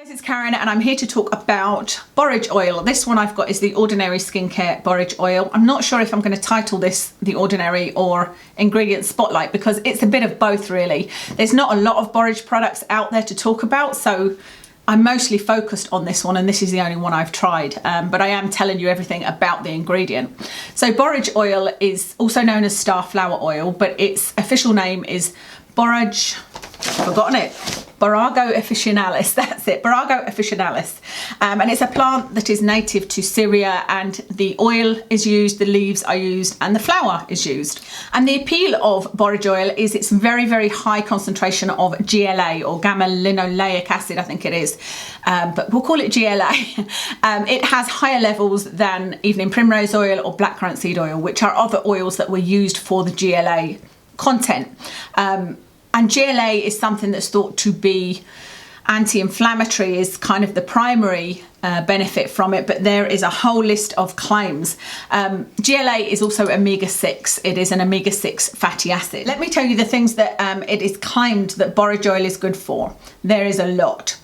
Guys, it's Karen and I'm here to talk about borage oil. This one I've got is the Ordinary Skincare Borage Oil. I'm not sure if I'm going to title this the Ordinary or Ingredient Spotlight because it's a bit of both really. There's not a lot of borage products out there to talk about, so I'm mostly focused on this one, and this is the only one I've tried, but I am telling you everything about the ingredient. So borage oil is also known as starflower oil, but its official name is Borage, I've forgotten it, Borage officinalis, that's it, Borage officinalis. And it's a plant that is native to Syria, and the oil is used, the leaves are used, and the flower is used. And the appeal of borage oil is its very, very high concentration of GLA, or gamma linoleic acid, I think it is, but we'll call it GLA. It has higher levels than evening primrose oil or blackcurrant seed oil, which are other oils that were used for the GLA content. And GLA is something that's thought to be anti-inflammatory, is kind of the primary benefit from it, but there is a whole list of claims. GLA is also omega-6. It is an omega-6 fatty acid. Let me tell you the things that it is claimed that borage oil is good for. There is a lot.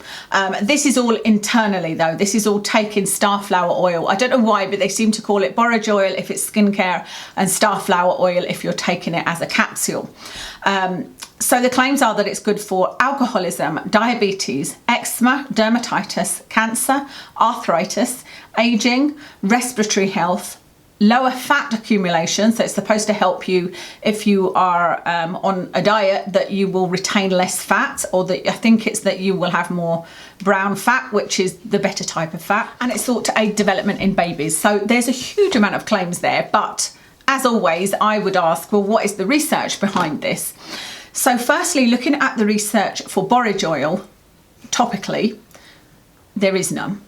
This is all internally though. This is all taking starflower oil. I don't know why, but they seem to call it borage oil if it's skincare and starflower oil if you're taking it as a capsule. So the claims are that it's good for alcoholism, diabetes, eczema, dermatitis, cancer, arthritis, aging, respiratory health, lower fat accumulation. So it's supposed to help you if you are on a diet that you will retain less fat, or that I think it's that you will have more brown fat, which is the better type of fat. And it's thought to aid development in babies. So there's a huge amount of claims there. But as always, I would ask, well, what is the research behind this? So firstly, looking at the research for borage oil topically, there is none.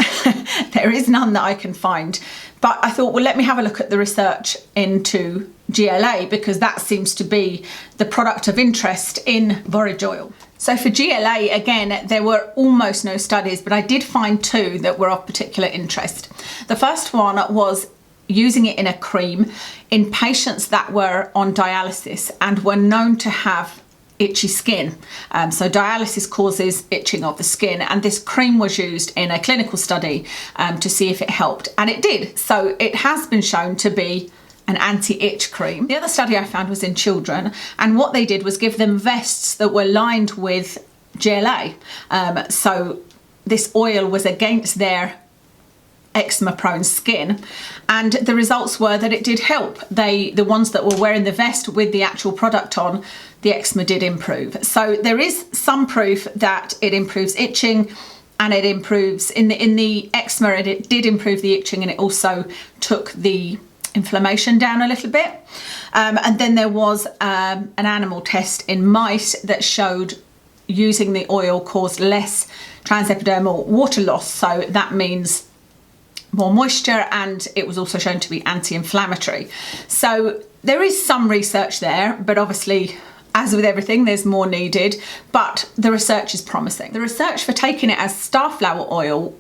There is none that I can find. But I thought, well, let me have a look at the research into GLA, because that seems to be the product of interest in borage oil. So for GLA, again, there were almost no studies, but I did find two that were of particular interest. The first one was using it in a cream in patients that were on dialysis and were known to have itchy skin. So dialysis causes itching of the skin, and this cream was used in a clinical study to see if it helped, and it did. So it has been shown to be an anti-itch cream. The other study I found was in children, and what they did was give them vests that were lined with GLA. So this oil was against their eczema prone skin, and the results were that it did help. The ones that were wearing the vest with the actual product on, the eczema did improve. So there is some proof that it improves itching, and it improves in the eczema, and it did improve the itching, and it also took the inflammation down a little bit. And then there was an animal test in mice that showed using the oil caused less transepidermal water loss. So that means more moisture, and it was also shown to be anti-inflammatory. So there is some research there, but obviously, as with everything, there's more needed, but the research is promising. The research for taking it as starflower oil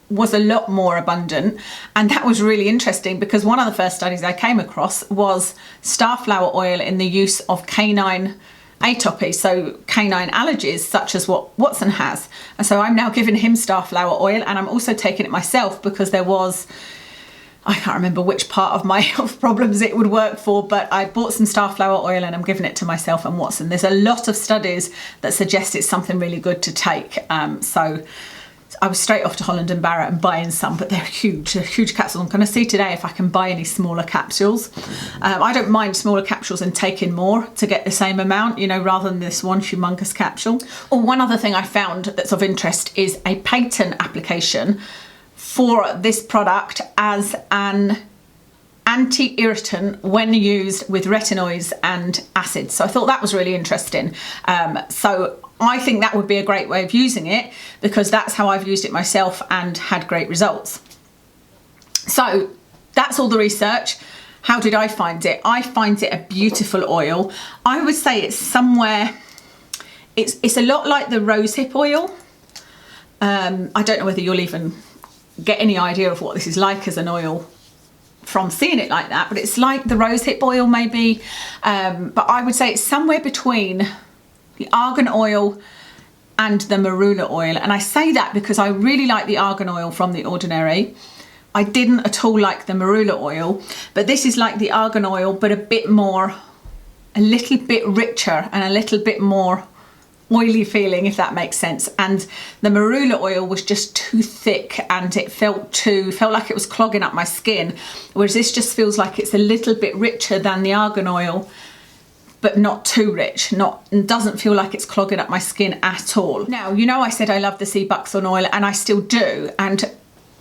was a lot more abundant, and that was really interesting because one of the first studies I came across was starflower oil in the use of canine atopy, so canine allergies such as what Watson has. And so I'm now giving him starflower oil, and I'm also taking it myself because there was, I can't remember which part of my health problems it would work for, but I bought some starflower oil and I'm giving it to myself and Watson. There's a lot of studies that suggest it's something really good to take. So I was straight off to Holland and Barrett and buying some, but they're huge capsules. I'm going to see today if I can buy any smaller capsules. I don't mind smaller capsules and taking more to get the same amount, you know, rather than this one humongous capsule. Or one other thing I found that's of interest is a patent application for this product as an anti-irritant when used with retinoids and acids. So I thought that was really interesting. So I think that would be a great way of using it, because that's how I've used it myself and had great results. So that's all the research. How did I find it? I find it a beautiful oil. I would say it's somewhere, it's a lot like the rosehip oil. I don't know whether you'll even get any idea of what this is like as an oil from seeing it like that, but it's like the rosehip oil maybe, but I would say it's somewhere between the argan oil and the marula oil. And I say that because I really like the argan oil from the Ordinary. I didn't at all like the marula oil, but this is like the argan oil, but a little bit richer and a little bit more oily feeling, if that makes sense. And the marula oil was just too thick, and it felt like it was clogging up my skin, whereas this just feels like it's a little bit richer than the argan oil, but not too rich, doesn't feel like it's clogging up my skin at all. Now, you know I said I love the sea buckthorn oil, and I still do, and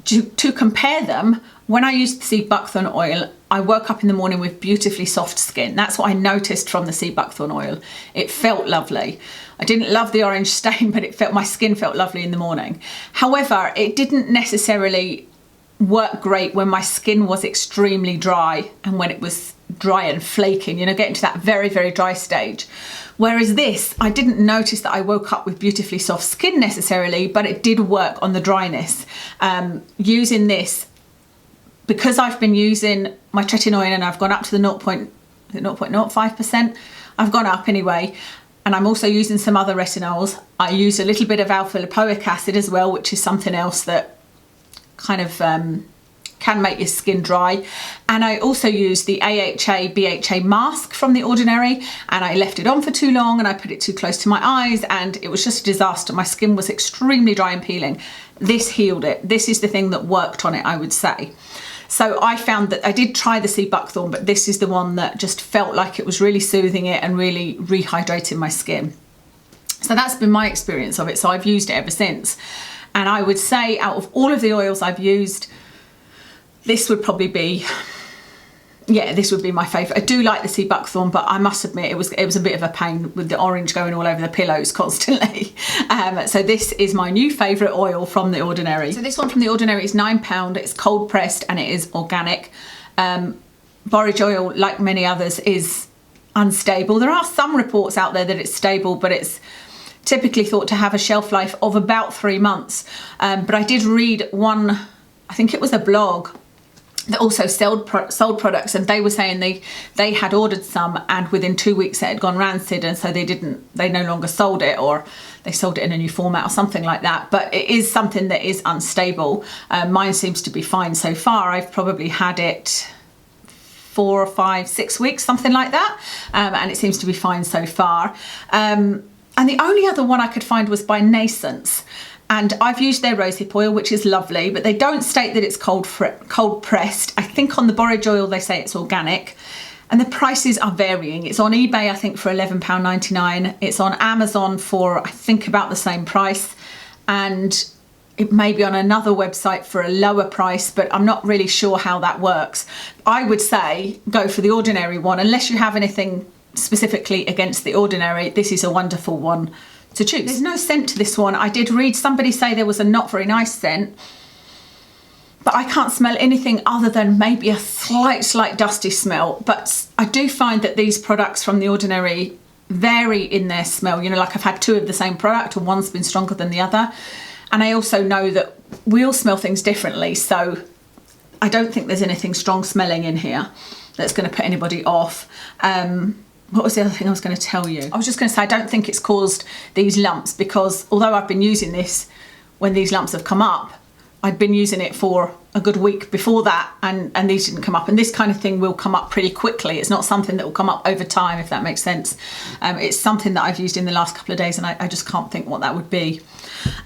to compare them, when I used the sea buckthorn oil, I woke up in the morning with beautifully soft skin. That's what I noticed from the sea buckthorn oil. It felt lovely. I didn't love the orange stain, but my skin felt lovely in the morning. However, it didn't necessarily work great when my skin was extremely dry and when it was dry and flaking, you know, getting to that very, very dry stage. Whereas this, I didn't notice that I woke up with beautifully soft skin necessarily, but it did work on the dryness. Using this, because I've been using my tretinoin and I've gone up to the 0.05%, I've gone up anyway, and I'm also using some other retinols. I use a little bit of alpha lipoic acid as well, which is something else that kind of can make your skin dry. And I also use the AHA BHA mask from the Ordinary, and I left it on for too long and I put it too close to my eyes, and it was just a disaster. My skin was extremely dry and peeling. This healed it. This is the thing that worked on it, I would say. So I found that I did try the sea buckthorn, but this is the one that just felt like it was really soothing it and really rehydrating my skin. So that's been my experience of it. So I've used it ever since. And I would say out of all of the oils I've used, this would probably be, yeah, this would be my favourite. I do like the sea buckthorn, but I must admit it was a bit of a pain with the orange going all over the pillows constantly. So this is my new favourite oil from the Ordinary. So this one from the Ordinary is £9. It's cold pressed and it is organic. Borage oil, like many others, is unstable. There are some reports out there that it's stable, but it's typically thought to have a shelf life of about 3 months. But I did read one, I think it was a blog that also sold products, and they were saying they had ordered some and within 2 weeks it had gone rancid, and so they no longer sold it, or they sold it in a new format or something like that. But it is something that is unstable. Mine seems to be fine so far. I've probably had it 4 or 5, 6 weeks, something like that, and it seems to be fine so far. And the only other one I could find was by Naissance. And I've used their rosehip oil, which is lovely, but they don't state that it's cold pressed. I think on the borage oil they say it's organic, and the prices are varying. It's on eBay, I think, for £11.99. It's on Amazon for, I think, about the same price, and it may be on another website for a lower price, but I'm not really sure how that works. I would say go for the Ordinary one, unless you have anything specifically against the Ordinary. This is a wonderful one to choose. There's no scent to this one. I did read somebody say there was a not very nice scent, but I can't smell anything other than maybe a slight dusty smell. But I do find that these products from the Ordinary vary in their smell. You know, like I've had 2 of the same product and one's been stronger than the other. And I also know that we all smell things differently, so I don't think there's anything strong smelling in here that's going to put anybody off. What was the other thing I was going to tell you? I was just going to say I don't think it's caused these lumps, because although I've been using this when these lumps have come up, I'd been using it for a good week before that, and these didn't come up. And this kind of thing will come up pretty quickly. It's not something that will come up over time, if that makes sense. It's something that I've used in the last couple of days, and I just can't think what that would be.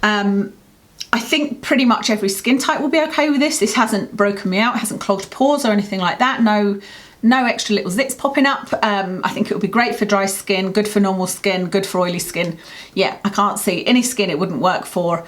I think pretty much every skin type will be okay with this. This hasn't broken me out, hasn't clogged pores or anything like that. No extra little zits popping up. I think it would be great for dry skin, good for normal skin, good for oily skin. Yeah, I can't see any skin it wouldn't work for.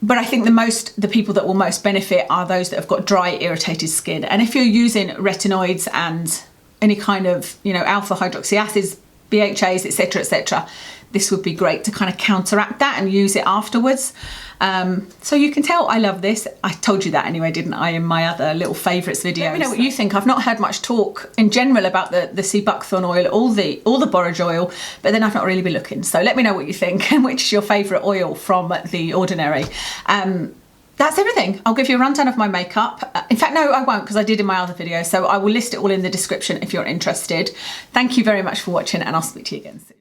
But I think the people that will most benefit are those that have got dry, irritated skin. And if you're using retinoids and any kind of, you know, alpha hydroxy acids, BHAs, etc., this would be great to kind of counteract that and use it afterwards. So you can tell I love this. I told you that anyway, didn't I, in my other little favourites videos. Let me know what you think. I've not heard much talk in general about the sea buckthorn oil or the borage oil, but then I've not really been looking. So let me know what you think and which is your favourite oil from the Ordinary. That's everything. I'll give you a rundown of my makeup. In fact, no, I won't, because I did in my other video. So I will list it all in the description if you're interested. Thank you very much for watching, and I'll speak to you again soon.